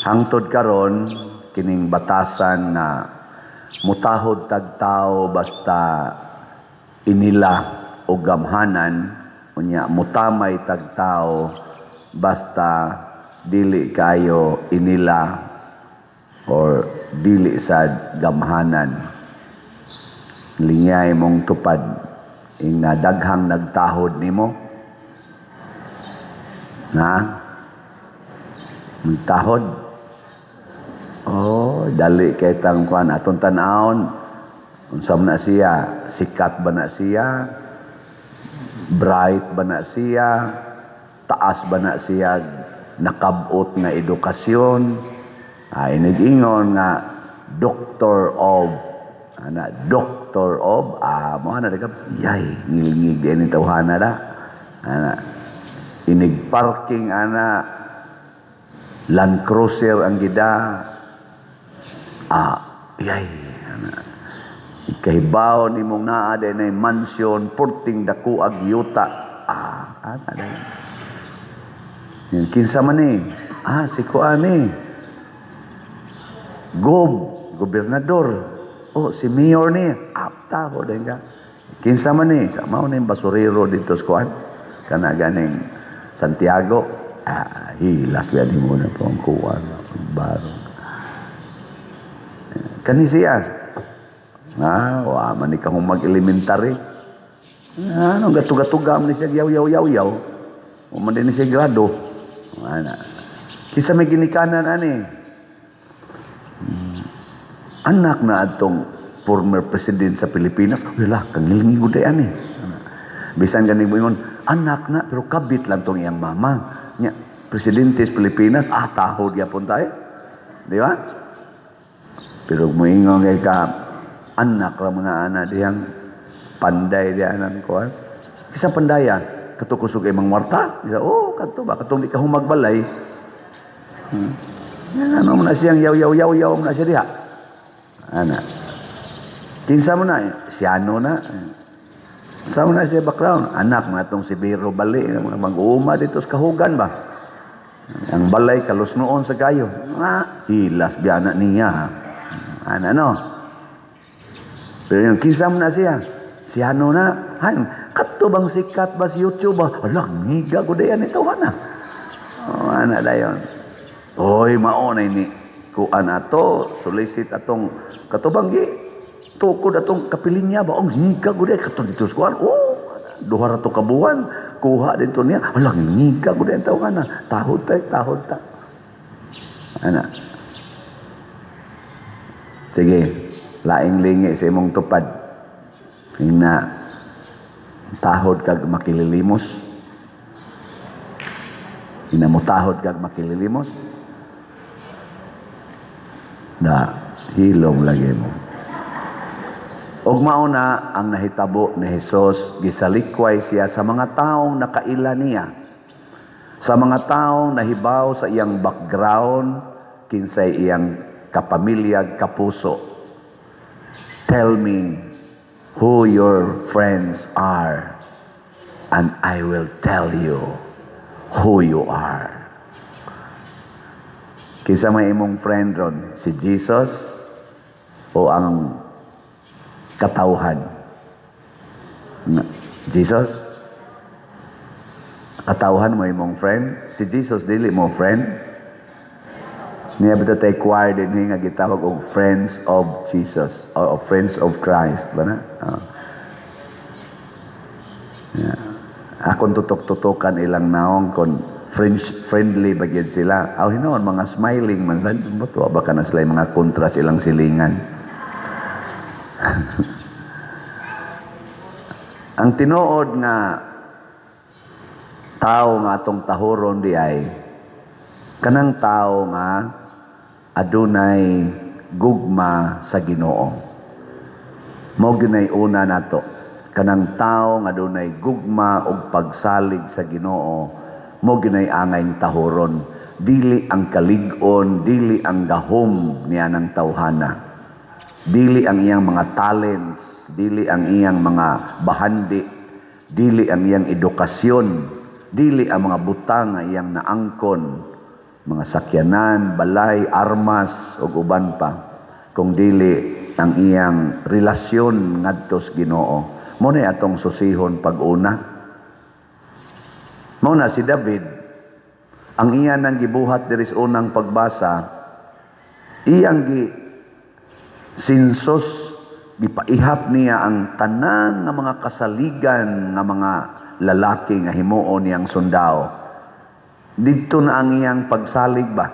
Hangtod karon kining batasan na mutahod tagtao basta inila o gamhanan, unya mutamay tagtao basta dili kayo inila or dili sa gamhanan. Lingay mong tupad ing daghang nagtahod nimo na nagtahod. Oh, dali kay tang kuan aton tan-awon. Unsa man na siya? Sikat ba na siya? Bright ba na siya? Taas ba na siya? Nakabot nga edukasyon? Inig-ingon nga doctor of mo na daga yay ngilngig di ni tawhana da. Inig parking Land Cruiser ang gida. Yay. Ikahibaw ni mong naa din ay mansion, porting dako ag yuta. Yan, kinsa man ni? Si Kuan ni. Gobernador. Si Mayor ni. Taho din ka. Kinsa man ni? Sa mao ni basurero dito sa Kuan. Kana ganing Santiago. Hilas biya ni mo na po ang Kuan. Barong. Kani siya. Man ikaw mag-elementary. Anong gatugam ni siya yaw. Man din siya grado. Kisa may ginikanan anak na atong former president sa Pilipinas. Wala, kangilngi guday Bisan ganing mo anak na, pero kabit lang tong iyang mama. Presidente sa Pilipinas, tahod yapon tayo. Di ba? Pero moingon kay ka anak ra mga anak diyang panday dianan ko. Kisa pandaya katukusog kay Mang Marta. Kadto ba katong di ka humagbalay. Ano man siyang yaw na siya diha. Kinsa mo na siyano na. Sa mo na siya background, anak na tong si Biro Bali, mag-uuma dito sa kahugan ba. Ang balay kalos noon sa gayo. Hilas biyana niya. Pero yung kinsa mo na siya. Si ano na. Kato bang sikat ba si YouTube ba? Ngiga ko dayan ito dayon. Maunay ni kuan ato. Solicit atong katubang tukod atong kapilinya ba? Ngiga ko dayan. Kato dito sa kuan. 200 kabuhan. Kuha dito niya. Ngiga ko dayan ito Tahod ta. Sige, laing lingi sa imong tupad. Na tahod kag makililimos. Mo tahod kag makililimos. Hilong lagi mo. Og mauna ang nahitabo ni Jesus, gisalikway siya sa mga taong nakaila niya. Sa mga taong nahibaw sa iyang background, kinsay iyang kapamilya, kapuso. Tell me who your friends are, and I will tell you who you are. Kisa may imong friend ron, si Jesus o ang katauhan? Jesus? Katauhan mo imong friend? Si Jesus dili mo friend? Niya bita tayo choir din nga gitawag og Friends of Jesus or Friends of Christ ba na? Akong tutok-tutokan ilang naong kon friendly bagid sila. Hinoon mga smiling man sa buto baka na sila mga kontra silang silingan. Ang tinuod nga tao nga atong tahuron di ay kanang tao nga adunay gugma sa Ginoo. Mao ginay una nato. Kanang tao nga adunay gugma og pagsalig sa Ginoo, mo ginay angay tahuron. Dili ang kalig-on, dili ang gahom niya ng tawhana. Dili ang iyang mga talents, dili ang iyang mga bahandi, dili ang iyang edukasyon, dili ang mga butang nga iyang naangkon, mga sakyanan, balay, armas ug uban pa, kung dili ang iyang relasyon ngadto sa Ginoo. Mo na atong susihon pag-una. Mo na si David, ang iya nang gibuhat diri sa unang pagbasa, iyang sinsos, gipaihap niya ang tanan nga mga kasaligan nga mga lalaki nga himuon niyang sundao. Dito na ang iyang pagsalig ba?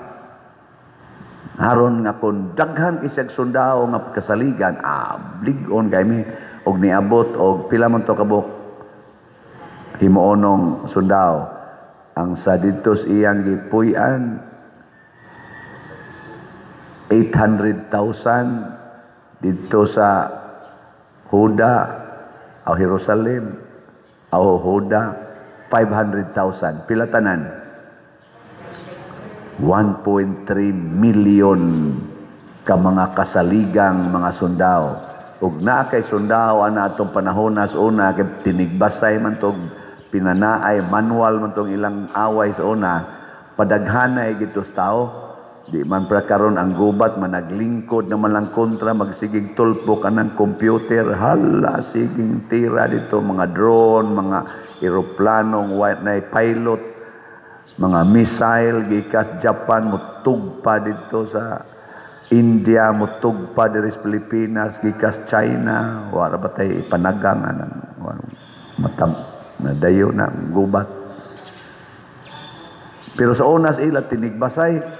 Haron nga kung daghan kisag sundao nga kasaligan, bligon kay mi og niabot og pila man to kabuk himuonong sundao. Ang sa dito iyang gipuy-an 800,000 dito sa Huda o Jerusalem o Huda 500,000. Pila tanan? 1.3 million ka mga kasaligang mga sundao. Ug naa kay sundao ana atong panahon nas una kay tinigbasay man tog pinanaay manual man tong ilang away sa una, padaghanay gitos tao. Di man pra karon ang gubat managlingkod naman lang kontra magsigig tulpo kanang computer, hala siging tira dito mga drone, mga eroplanong white na pilot, mga missile gikas Japan mutugpa dito sa India, mutugpa diri sa Pilipinas, gikas China, wala ba tayo ipanagang nadayo na gubat. Pero sa unas ila tinigbasay,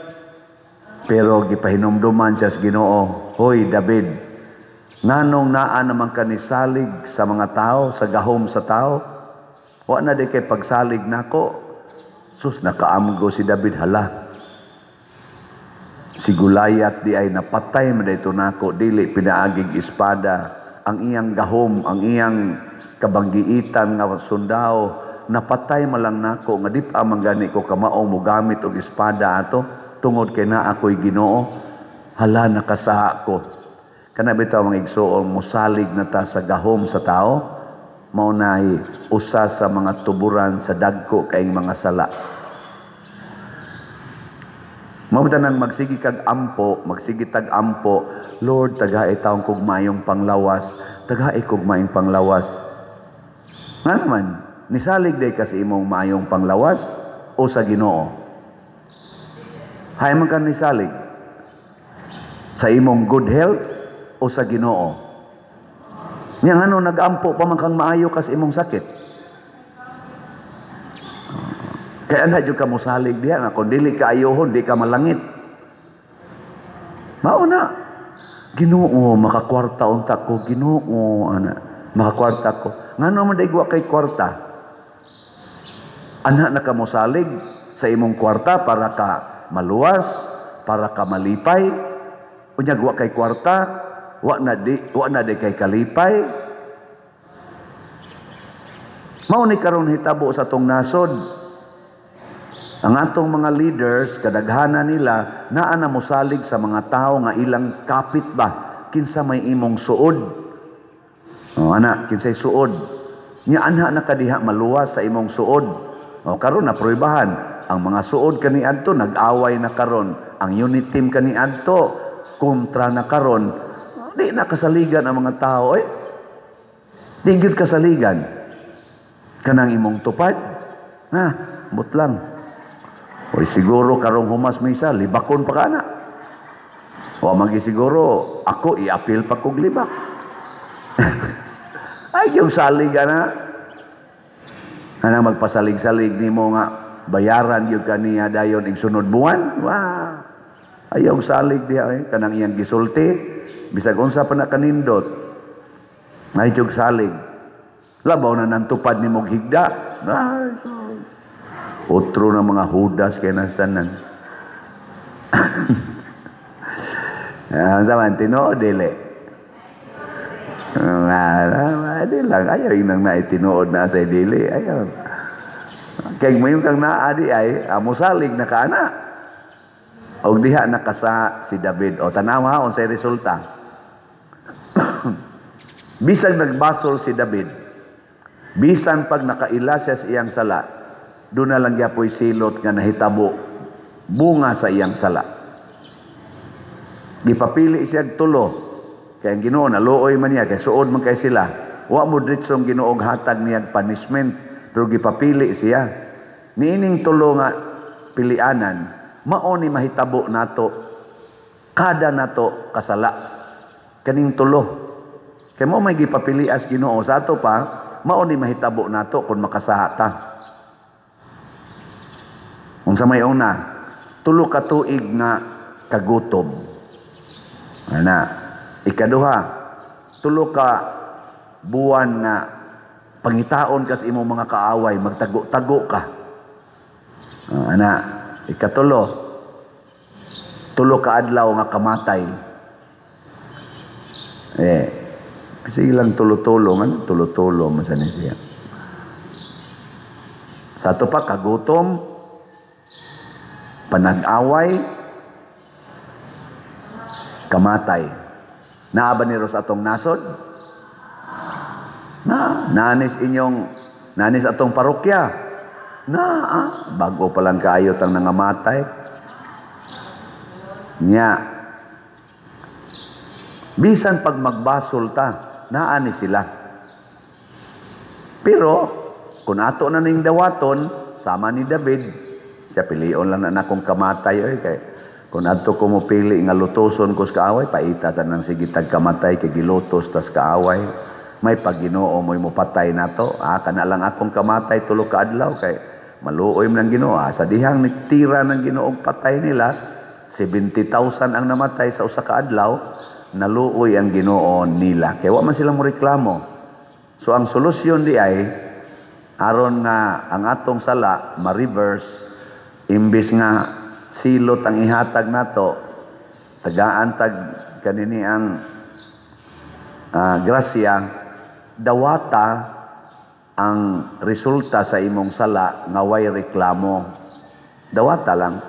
pero gipahinumduman siya sa Ginoo, hoy David, nganong naa naman ka nisalig sa mga tao, sa gahom sa tao? Wa na di kay pagsalig nako. Sus, nakaamgo si David, hala. Si Gulayat di ay napatay man dito nako, dili pinaagig espada. Ang iyang gahom, ang iyang kabanggiitan nga sundao, napatay malang nako, nga di pa manggani ko kamaong mugamit og espada ato, tungod kay na ako'y Ginoo. Hala, nakasaha ko. Kana bitaw mga igsoon, musalig na ta sa gahom sa tao, maunay usa sa mga tuburan sa dagko kay mga sala. Mabutanan magsigi kag ampo, magsigi tag ampo, Lord, tagaay taong kog mayong panglawas, tagaay kog mayong panglawas. Nga naman, nisalig day ka sa imong mayong panglawas o sa Ginoo? Hay man ka nisalig sa imong good health o sa Ginoo? Nya ano nagampo pa man kang maayo ka sa imong sakit? Kaya na jud ka mosalig diha nga kun dili ka ayohon, di ka malangit. Mao na. Ginoo, makakwarta unta ko, Ginoo ana, makakwarta ko. Ngano man daigwa kay kwarta? Ana na ka mosalig sa imong kwarta para ka maluwas, para ka malipay. Unya wa kay kwarta, wa na di kay kalipay. Mao ni karon hitabo sa tong nasod. Ang atong mga leaders, kadaghanan nila, naa na mosalig sa mga tao nga ilang kapit ba, kinsa may imong suod. O ana, kinsay suod. Nya anha na kadiha maluwas sa imong suod. O karon na pruibahan, ang mga suod kaniadto nag-away na karon. Ang unit team kaniadto kontra na karon. Di na kasaligan ang mga tao Di gyud kasaligan. Kanang imong tupad. Butlang. O siguro karong humas misa, libakon pa ka na. O magi siguro, ako i-appeal pa kong libak. Ay, yung salig ka na. Ano magpasalig-salig ni mo nga, bayaran yung kaniya dayon ing sunod buwan. Ayaw salig diya, kanang iyang gisulti. Bisag unsa pa na kanindot. Ay, yung salig. Labaw na nantupad ni mong higda. Ay, otro na mga hudas kay nastanan. Saman, tinuod dili. Di lang, ayaw yung naitinuod na sa dili. Ayaw. Kaya mo yung kang naadi ay, musalig na ka na. O diha nakasa si David. O tanawa, unsay resulta. Bisan nagbasol si David, bisan pag nakaila siya sa iyang sala, doon na lang yapoy silot nga nahitabo bunga sa iyang sala. Gipapili siya tulo. Kaya ang Ginoo naluoy man niya, kaya suod man kay sila. Wa mo diretsong Ginoo hatag niya punishment, pero gipapili siya. Niining tulo nga pilianan, mao ni mahitabo nato kada nato kasala. Kaning tulo. Kaya mo may gipapili as Ginoo sa ato pa, mao ni mahitabo nato kung makasaha ta. Unsa may una, tulo ka tuig nga kagutom. Ana. Ikaduha, tulo ka buwan na pangitaon kas imong mga kaaway, magtago-tago ka. Ana. Ikatulo, tulo ka adlaw nga kamatay. Kasi ilang tulo-tulo, man tulo-tulo man sa siya. Sa ato pa, kagutom, panag-away, kamatay. Naaba ni Ros atong nasod? Nanis atong parokya? Bago pa lang kaayot ang nangamatay. Nya. Bisan pag magbasol ta, naani sila. Pero, kung ato na ning dawaton, sama ni David, siya pilion lang na akong kamatay. Kay kung ato ko mo pili nga lutoson ko sa kaaway, paita sa nang sigitag kamatay, kay gilutos tas kaaway. May pagginoo mo'y mupatay na to. Kana lang akong kamatay, tulo ka adlaw, kay maluoy ng Ginoo. Sa dihang nitira ng Ginoong patay nila, 70,000 ang namatay sa usa ka adlaw, naluoy ang Ginoo nila. Kaya wa man sila mo reklamo. So ang solusyon di ay, aron nga ang atong sala, ma-reverse, imbis nga silot ang ihatag nato, tagaan tag kanini ang grasya, dawata ang resulta sa imong sala nga way reklamo. Dawata lang.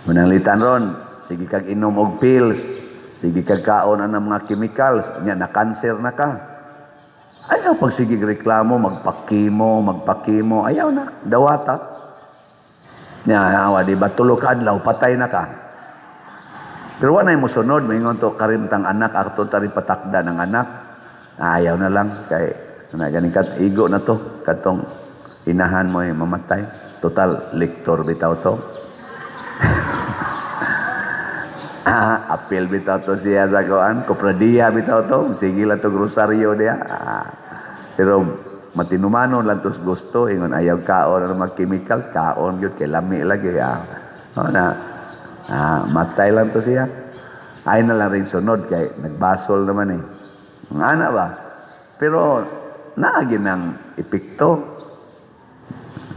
Mananglitan ron, sige kag inom og pills, sige kag kaon ang mga chemicals, nya na cancer na ka. Ayaw pag sige reklamo, magpakimo, ayaw na, dawata. Awa, di ba? Tulo ka adlaw, patay na ka. Pero wala mo sunod, maingon to karimtang anak, akto tari patakda ng anak. Ayaw na lang, kay ganing kat igo na to, katong inahan mo mamatay. Total, lektor bitaw to. Apil bitaw to siya sa koan, kopradiya bitaw to, sige lang to grosaryo diya. Pero matinumano lang tos gusto, ingon ayaw kaon ang mga chemicals, kaon yun, kay lami lagi. Matay lang to siya. Ay na lang rin sunod, kay nagbasol naman Ang ana ba? Pero, naagin ng epekto.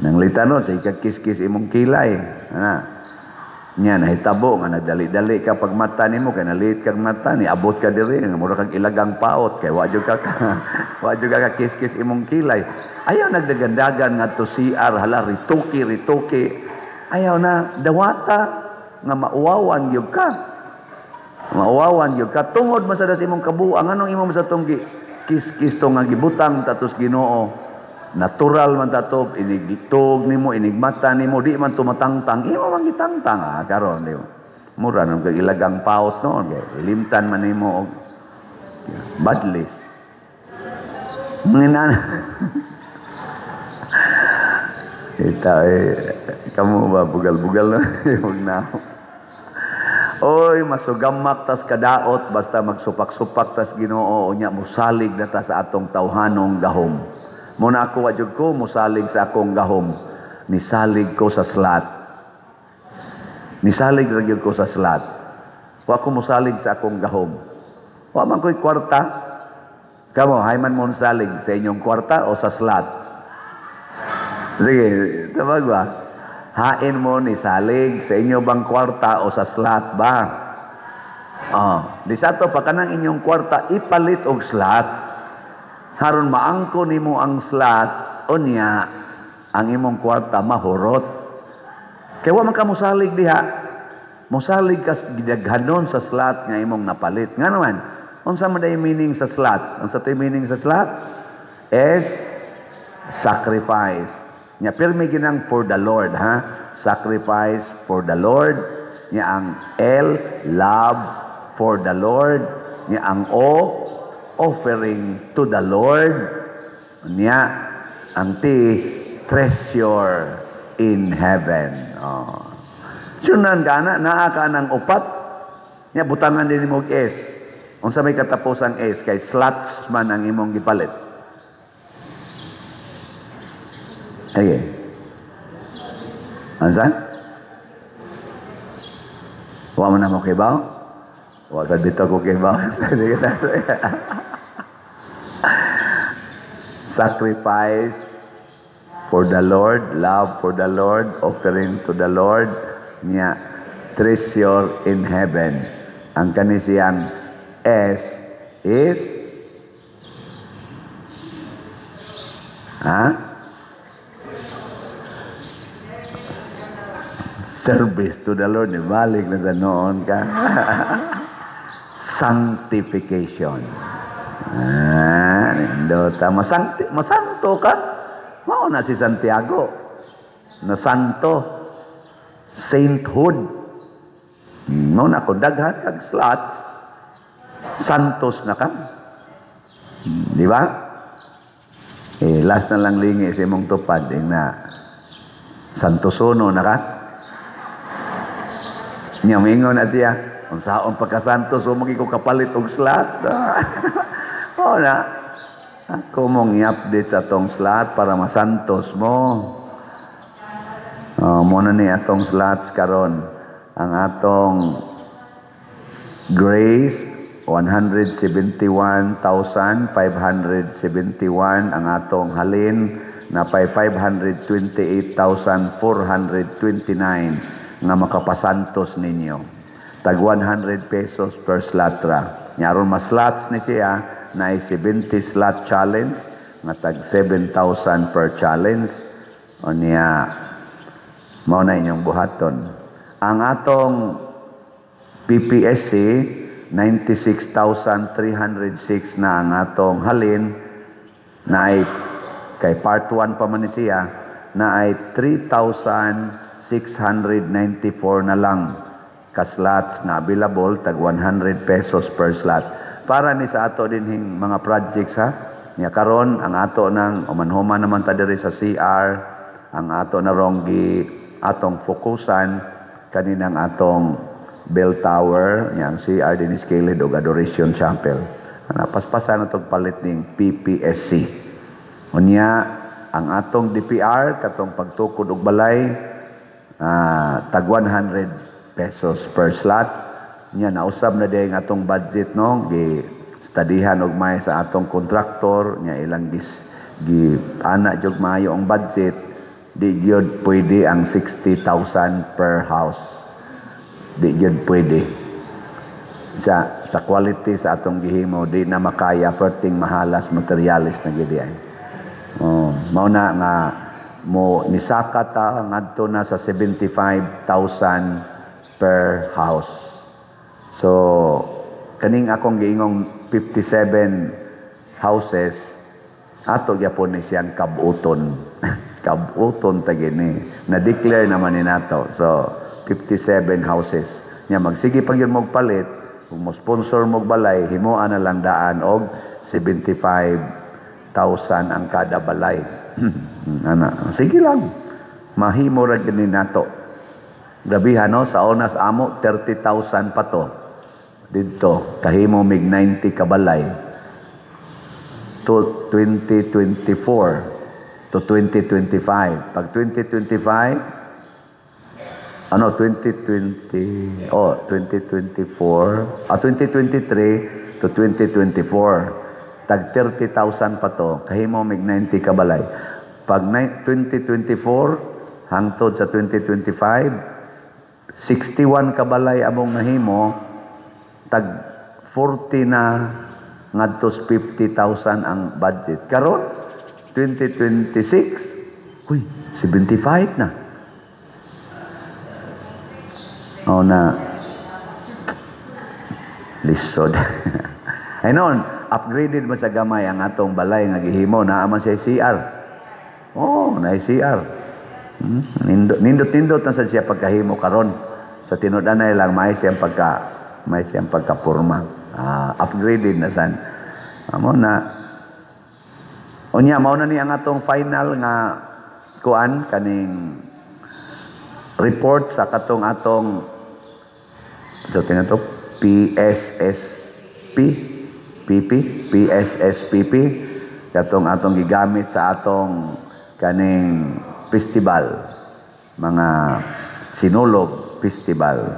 Nang litano, sa ikakis-kis imong kilay. Nya, nahitabo, nga nagdali-dali ka pag mata ni mo, kay nalit kang mata, niabot ka diri, nga mura kang ilagang paot, kay wadyo ka kis-kis imong kilay. Ayaw nagdagandagan nga to CR, hala, rituki. Ayaw na, dawata, nga mauwawan yun ka. Tungod masadas imong kabuang, anong imong sa tong kis-kis to nga gibutang, tatos Ginoo. Natural man tato, inigitog nimo, inigmata nimo, di man tumatangtang, imo man gitangtang karon di mo. Mura nang ilagang paut noon, ilimtan man nimo og badlis. Manginan. Kamu ba bugal-bugal na huwag na. Oy, masugamak tas kadaot basta magsupak-supak tas Ginoo unya musalig na ta sa atong tawhanong gahom. Muna ako wajud ko, musalig sa akong gahom. Nisalig ko sa slat. Nisalig ragyod ko sa slat. Wa ko musalig sa akong gahom. Wa man ko'y kwarta. Kamo, hayman mo salig sa inyong kwarta o sa slat? Sige, tabag ba? Hain mo nisalig sa inyo bang kwarta o sa slat ba? Di sa to, pakanang inyong kwarta, ipalit og slat. Haron maangko nimo ang slat unya ang imong kwarta mahurot. Kaya wa man ka musalig diha. Musalig ka gidaghanon sa slat nga imong napalit. Nga naman, unsa man day meaning sa slat? Unsa tay meaning sa slat? Is sacrifice. Nya pirmi ginang for the Lord, ha? sacrifice for the Lord, nya ang L, love for the Lord, nya ang O, offering to the Lord, nya ang T, treasure in heaven. Oh. Sunan ka na, naa ka ng upat, nya butangan din mo S. Kung sa may katapusang S, kay slots man ang imong gipalit. Ay, ansan? Wa mo na mo kibaw? Wa sa dito ko kibaw. Sacrifice for the Lord, love for the Lord, offering to the Lord, niya, treasure in heaven. Ang kanisiyang S is service to the Lord. Balik na sa noon ka. Sanctification. Masanto ka. Mao na si Santiago. Na santo. Sainthood. No na ko daghan kag slots. Santos na ka. Di ba? Last na lang lingi sa imong tupad na santosono na ka. Nya mingon na siya, kung saon pagkasantos, so magiging kapalit og slot. O na, ako mong i-update sa atong slot para masantos mo. Muna ni atong slots karon. Ang atong grace, 171,571. Ang atong halin, na 528,429. nga makapasantos ninyo. Tag 100 pesos per slot ra. Nyaron mas slots ni siya na 70 slot challenge nga tag 7,000 per challenge. O niya mao na inyong buhaton. Ang atong PPSC 96,306 na ang atong halin na ay kay part 1 pa man ni siya na ay 3,694 na lang ka-slots na available, tag 100 pesos per slot. Para ni sa ato din mga projects ha. Nya karon ang ato ng human-human naman ta diri sa CR, ang ato na ronggi atong fokusan kaninang atong bell tower, nya ang CR din is Caled og Adoration Chapel. Napaspasan na itong palit ng PPSC. Unya, ang atong DPR, katong pagtukod og balay, tag 100 pesos per slot. Nya nausab na din atong budget no, gi-studihan og may sa atong kontraktor, nya ilang ana jud maayo ang budget, di gyud pwede ang 60,000 per house. Di gyud pwede. Sa quality sa atong gihimo, di na makaya perting mahalas materialis na gyud ay. Mao na nga mo nisaka ta ngadto na sa 75,000 per house. So kaning akong giingong 57 houses ato gyapon ni siyang kabuton. Kabuton ta gini. Na-declare naman ni nato. So 57 houses. Nya magsige pag yun magpalit, kung mo sponsor mo balay, himuan na lang daan og 75,000 ang kada balay. Ana, sige lang. Mahimo ra gini nato. Gabihan no sa onas amo 30,000 pa to. Didto kahimo mig 90 ka balay. To 2024 to 2025. Pag 2025 2023 to 2024 tag 30,000 pa to kahimo mig 90 ka balay. Pag 2024 hangtod sa 2025 61 ka balay among nahimo, tag 40 na ngadto 50,000 ang budget. Karon 2026 75 na. Na lisod. Ay noon, upgraded mo sa gamay ang atong balay nga gihimo, naa man sa CR. Na CR. Nindot-nindot na sa siya pagkahimo karon. Sa tinud-anay lang may siyang pagkapurma. Upgraded na san. Amo na unya mao na ni ang atong final nga kuan kaning report sa katong atong so to PSSPP katong atong gigamit sa atong kaning festival, mga sinulog festival.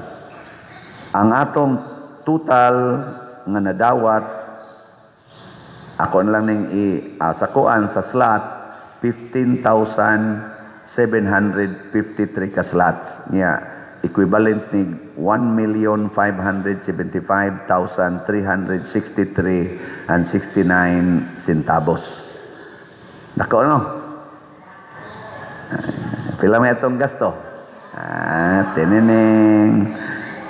Ang atong total nga nadawat ako na lang ning sa kuan sa slot 15,753 ka slots niya, equivalent ni 1,575,363 and 69 centavos. Nako no? Pila may atong gasto? Tineneng.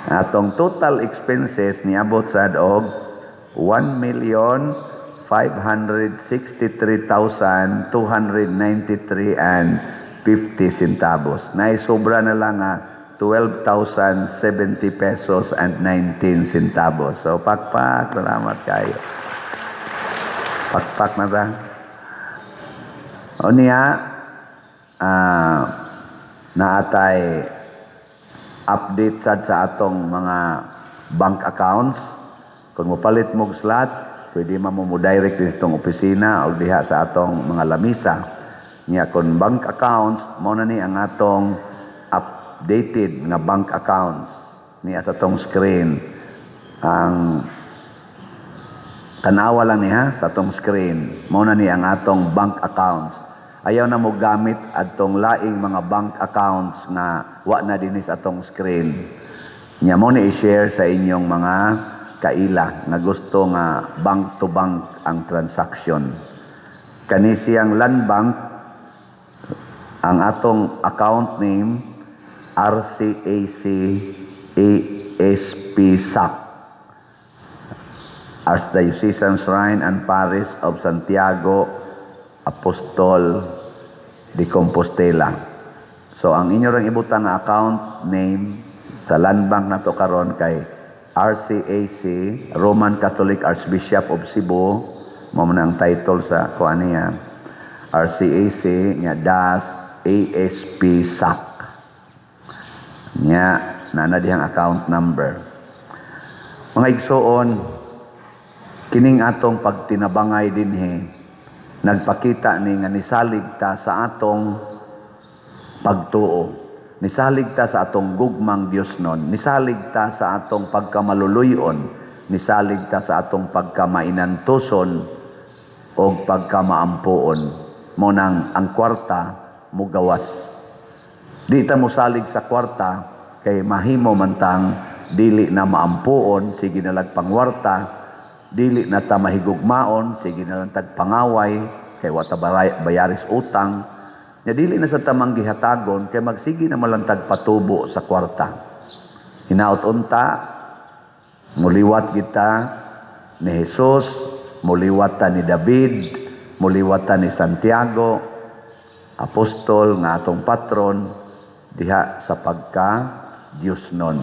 Atong total expenses niabot sad og 1,563,293 and 50 centavos. Naisobra na lang 12,070 pesos and 19 centavos. So pakpak, salamat kayo. Pakpak na ba? O niya, naatay update sad sa atong mga bank accounts. Kung mopalit mong slot, pwede mo direct din itong opisina o diha sa atong mga lamisa. Niya, kung bank accounts, mo na ni ang atong updated nga bank accounts niya sa atong screen. Ang tanawa lang niya sa atong screen. Mo na ni ang atong bank accounts. Ayaw na mo gamit atong laing mga bank accounts na wa na dinis atong screen. Nya mo ni i-share sa inyong mga kaila nga gusto nga bank to bank ang transaction. Kani siyang land bank, ang atong account name RCAC ASP SAC, Archdiocesan Shrine and Parish of Santiago Apostol de Compostela. So ang inyo rang ibutang nga account name sa land bank nato karon kay RCAC, Roman Catholic Archbishop of Cebu, mao man ang title sa kuan niya. RCAC nya das ASP SAC. Nya na dihang account number. Mga igsoon, kining atong pagtinabangay dinhi nagpakita ni nga nisalig ta sa atong pagtuo. Nisalig ta sa atong gugmang Diosnon. Nisalig ta sa atong pagkamaluluyon. Nisalig ta sa atong pagkamainantuson o pagkamaampuon. Monang ang kwarta mugawas. Di ta mosalig sa kwarta kay mahimo mantang dili na maampuon, sige na lagpangwarta. Dili na ta mahigugmaon, sige na lang tagpangaway, kay wata bayaris utang. Nya dili na sa tamang gihatagon, kay magsige na malantag patubo sa kwarta. Hinaot unta, muliwat kita ni Jesus, muliwat ta ni David, muliwat ta ni Santiago, apostol nga atong patron, diha sa pagka Diosnon.